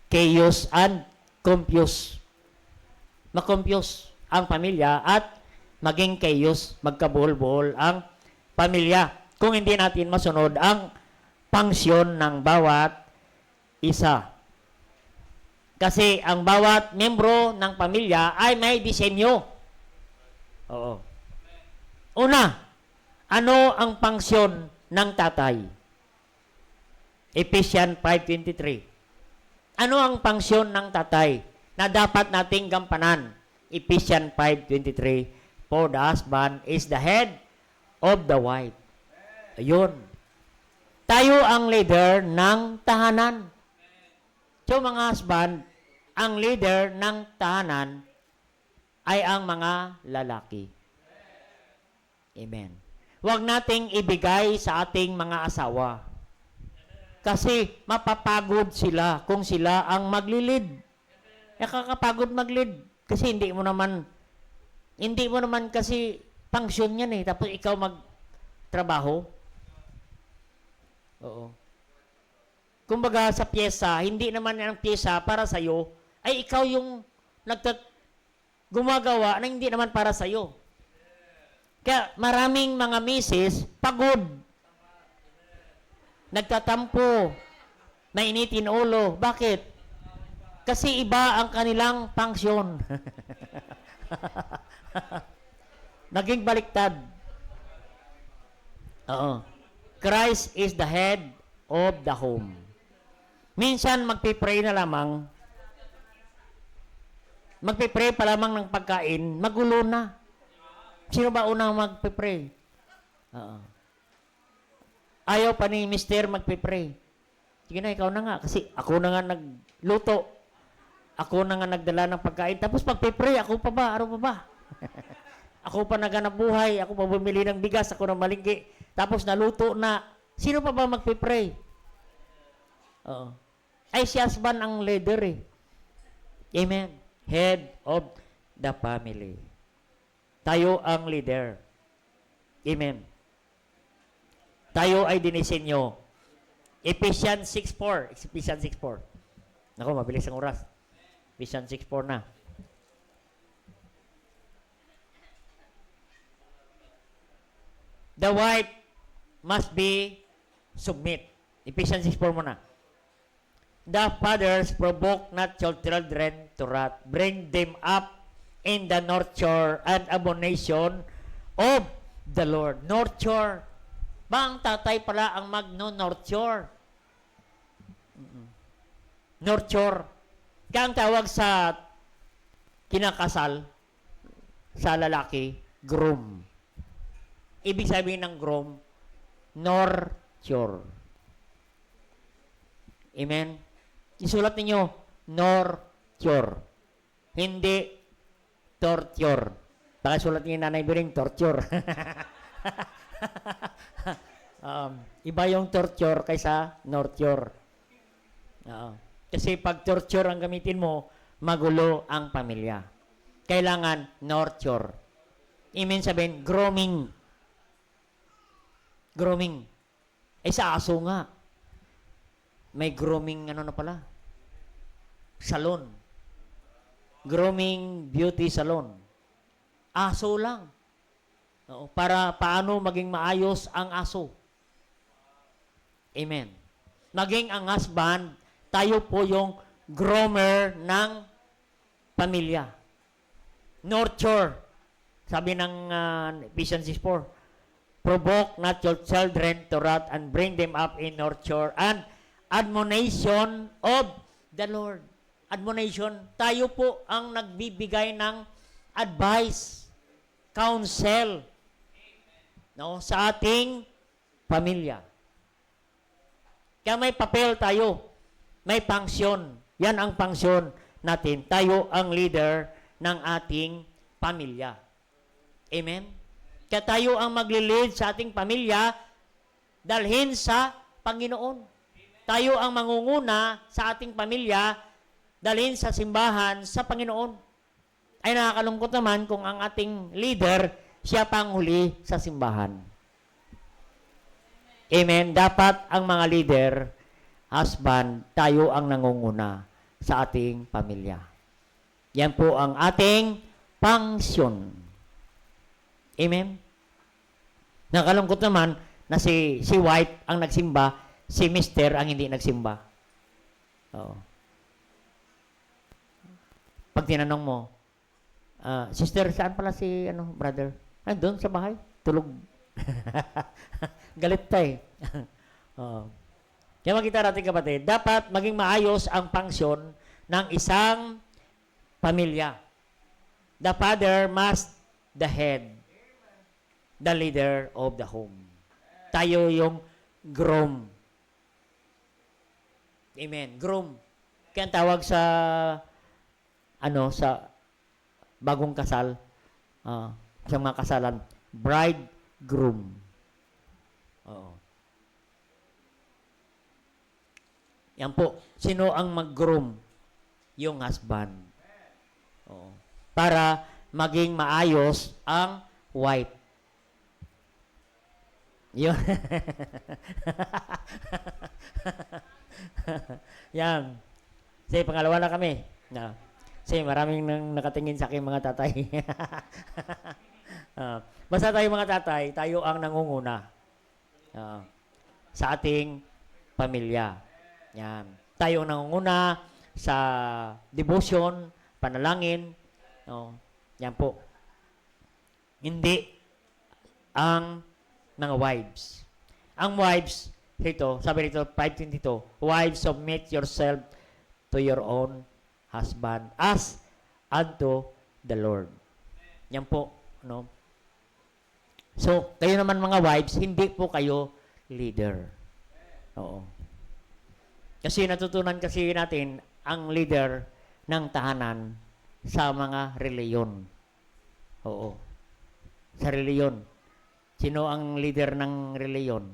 chaos and confuse. Ma-confuse ang pamilya at maging chaos, magkabuhol-buhol ang pamilya. Kung hindi natin masunod ang pangsyon ng bawat isa. Kasi ang bawat membro ng pamilya ay may disenyo. Oo. Una, ano ang pangsyon ng tatay? Ephesians 5:23. Ano ang pangsyon ng tatay na dapat nating gampanan? Ephesians 5:23. For the husband is the head of the wife. Ayun. Tayo ang leader ng tahanan. So mga husband, ang leader ng tahanan ay ang mga lalaki. Amen. Huwag nating ibigay sa ating mga asawa. Kasi mapapagod sila kung sila ang maglilid. Nakakapagod maglid. Kasi hindi mo naman kasi function yan eh. Tapos ikaw magtrabaho. Oo. Kumbaga sa pyesa, hindi naman ang pyesa para sa'yo, ay ikaw yung gumagawa na hindi naman para sa'yo. Kaya maraming mga misis, pagod. nagtatampo, mainitin ulo. Bakit? Kasi iba ang kanilang pangsyon. Naging baliktad. Oo. Christ is the head of the home. Minsan, magpipray na lamang, magpipray pa lamang ng pagkain, magulo na. Sino ba unang magpipray? Oo. Ayaw pa ni Mister magpipray. Sige na, ikaw na nga. Kasi ako na nga nagluto. Ako na nga nagdala ng pagkain. Tapos magpipray, ako pa ba? Ano pa ba? Ako pa naganap buhay. Ako pa bumili ng bigas. Ako na malingki. Tapos naluto na. Sino pa ba magpipray? Oo. Ay, si husband ang leader eh. Amen. Head of the family. Tayo ang leader. Amen. Tayo ay dinisenyo. Ephesians 6:4. Ephesians 6:4. Ako, mabilis ang oras. Ephesians 6:4 na. The wife must be submit. Ephesians 6:4 muna. The fathers provoke not your children to wrath. Bring them up in the nurture and admonition of the Lord. Nurture. Ba ang tatay pala ang magno-nurture? Nurture. Kaya ang tawag sa kinakasal sa lalaki, groom. Ibig sabihin ng groom, nurture. Amen? Isulat ninyo, nurture. Hindi torture. Baka sulat niyo Nanay Biring, torture. Iba yung torture kaysa nurture. Kasi pag torture ang gamitin mo, magulo ang pamilya. Kailangan nurture. Ibig sabihin, grooming. Grooming. Eh sa aso nga. May grooming, ano na pala? Salon. Grooming beauty salon. Aso lang. Para paano maging maayos ang aso. Amen. Maging ang husband, tayo po yung groomer ng pamilya. Nurture. Sabi ng Ephesians 6:4, provoke not your children to wrath and bring them up in nurture and admonition of the Lord. Admonition. Tayo po ang nagbibigay ng advice, counsel, no, sa ating pamilya. Kaya may papel tayo. May pangsyon. Yan ang pangsyon natin. Tayo ang leader ng ating pamilya. Amen? Kaya tayo ang magli-lead sa ating pamilya dalhin sa Panginoon. Tayo ang mangunguna sa ating pamilya dalhin sa simbahan sa Panginoon. Ay nakakalungkot naman kung ang ating leader, siya pang huli sa simbahan. Amen? Dapat ang mga leader, husband, tayo ang nangunguna sa ating pamilya. Yan po ang ating pangsyon. Amen? Nakalungkot naman na si White ang nagsimba, si Mister ang hindi nagsimba. Oo. Pag tinanong mo, sister, saan pala si brother? Doon sa bahay, tulog. Galit ta eh. Kaya makita natin kapatid, dapat maging maayos ang pangsyon ng isang pamilya. The father must the head, the leader of the home. Tayo yung groom. Amen. Groom. Kaya ang tawag sa sa bagong kasal, sa mga kasalan, bridegroom. Oo. Yan po. Sino ang mag-groom? Yung husband. Oo. Para maging maayos ang wife. Yun. Yan. Sige, pangalawa na kami. Kasi maraming nang nakatingin sa aking mga tatay. Basta tayo mga tatay, tayo ang nangunguna sa ating pamilya. Yan. Tayo ang nangunguna sa devotion, panalangin. No? Yan po. Hindi ang mga wives. Ang wives, ito, sabi rito, 5:22, wives, submit yourself to your own husband as unto the Lord. Yan po, no? So, kayo naman mga wives, hindi po kayo leader. Oo. Kasi natutunan kasi natin ang leader ng tahanan sa mga reliyon. Oo. Sa reliyon. Sino ang leader ng reliyon?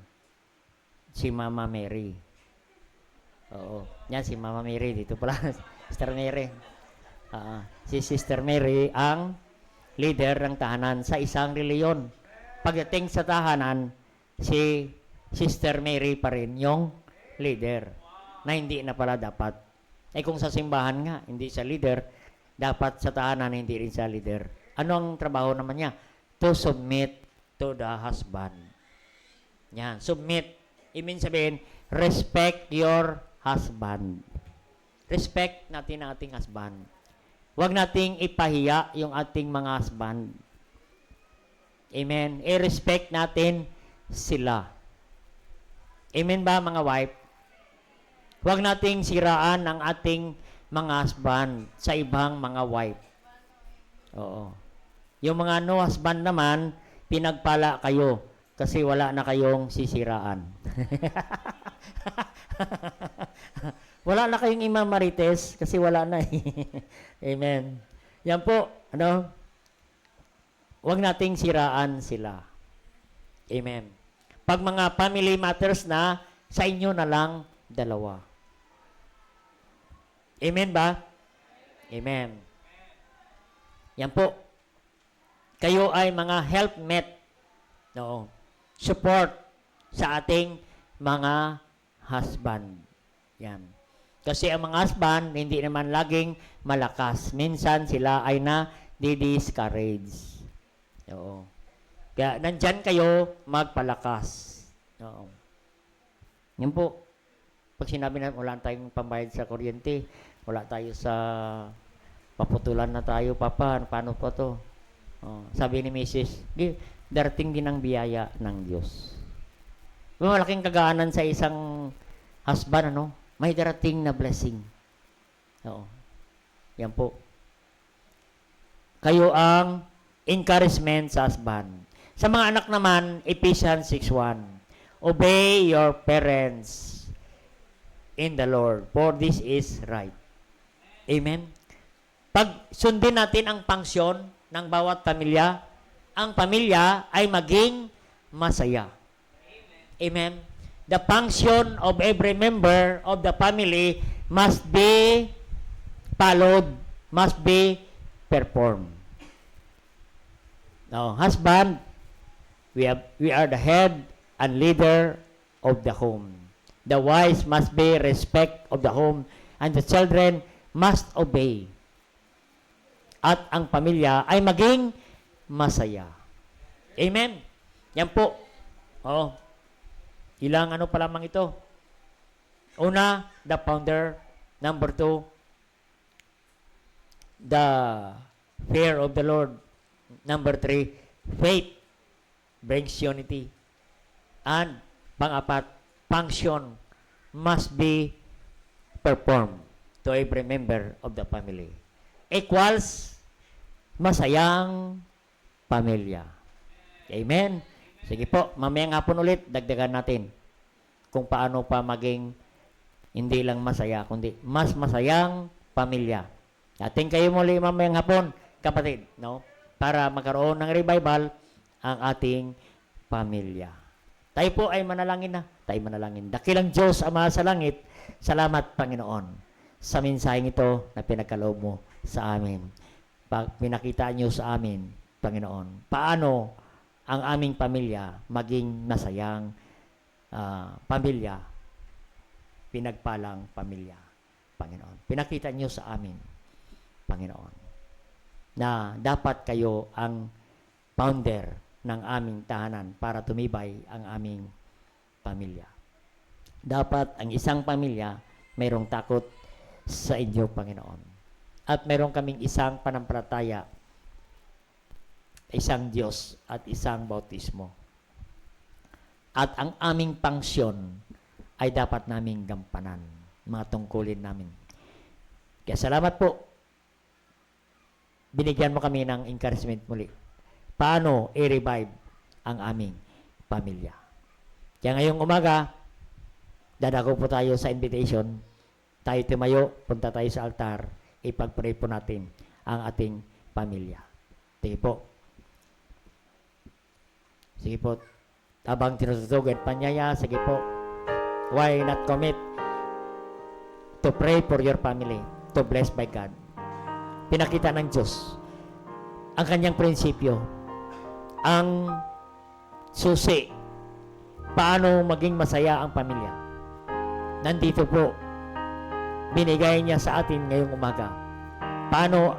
Si Mama Mary. Oo. Yan, si Mama Mary. Dito pala. Sister Mary. Si Sister Mary ang leader ng tahanan sa isang reliyon. Pagdating sa tahanan, si Sister Mary pa rin yung leader. Na hindi na pala dapat. Kung sa simbahan nga, hindi siya leader, dapat sa tahanan, hindi rin siya leader. Ano ang trabaho naman niya? To submit to the husband. Yan. Submit. Ibig sabihin, respect your husband. Respect natin ang ating husband. Huwag nating ipahiya yung ating mga husband. Amen. I-respect natin sila. Amen ba, mga wife? Huwag nating siraan ang ating mga husband sa ibang mga wife. Oo. Yung mga no husband naman, pinagpala kayo kasi wala na kayong sisiraan. Wala na kayong imamarites kasi wala na. Amen. Yan po, ano? Huwag nating siraan sila. Amen. Pag mga family matters na, sa inyo na lang dalawa. Amen ba? Amen. Yan po. Kayo ay mga helpmate. No. Support sa ating mga husband. Yan. Kasi ang mga husband, hindi naman laging malakas. Minsan sila ay na-discourage. Oo. Kaya nandyan kayo magpalakas. Oo. Yan po. Pag sinabi na wala tayong pambayad sa kuryente, wala tayo sa paputulan na tayo, Papa, paano po to? Sabi ni Mrs., darating din ang biyaya ng Diyos. Malaking kagaanan sa isang husband, ano? May darating na blessing. Oo. Yan po. Kayo ang encouragement sa husband. Sa mga anak naman, Ephesians 6:1. Obey your parents in the Lord, for this is right. Amen? Pag sundin natin ang pangsyon ng bawat pamilya, ang pamilya ay maging masaya. Amen? The function of every member of the family must be followed, must be performed. Now, husband, we are the head and leader of the home. The wives must be respect of the home, and the children must obey. At ang pamilya ay maging masaya. Amen? Yan po. Oo. Ilang ano pa lamang ito? Una, the founder. Number 2, the fear of the Lord. Number 3, faith brings unity. And pang-apat, function must be performed to every member of the family. Equals masayang pamilya. Amen? Sige po, mamayang hapon ulit, dagdagan natin kung paano pa maging hindi lang masaya, kundi mas masayang pamilya. Ating kayo muli mamayang hapon, kapatid, no? Para magkaroon ng revival ang ating pamilya. Tayo po ay manalangin na. Tayo manalangin. Dakilang Diyos, Ama sa langit, salamat, Panginoon, sa mensaheng ito na pinagkaloob mo sa amin. Pinakita niyo sa amin, Panginoon, paano ang aming pamilya maging masayang pamilya, pinagpalang pamilya, Panginoon. Pinakita niyo sa amin, Panginoon, na dapat kayo ang founder ng aming tahanan para tumibay ang aming pamilya. dapat ang isang pamilya mayroong takot sa inyo, Panginoon. At mayroon kaming isang panampalataya, isang Diyos at isang bautismo. At ang aming pangsyon ay dapat naming gampanan, mga tungkulin namin. Kaya salamat po. Binigyan mo kami ng encouragement muli. Paano i-revive ang aming pamilya? Kaya ngayong umaga, dadako po tayo sa invitation. Tayo tumayo, punta tayo sa altar, ipag-pray po natin ang ating pamilya. Sige po. Sige po. Habang tinututugan panyaya, sige po. Why not commit to pray for your family, to bless by God? Pinakita ng Diyos ang kanyang prinsipyo, ang susi, paano maging masaya ang pamilya. Nandito po, binigay niya sa atin ngayong umaga. Paano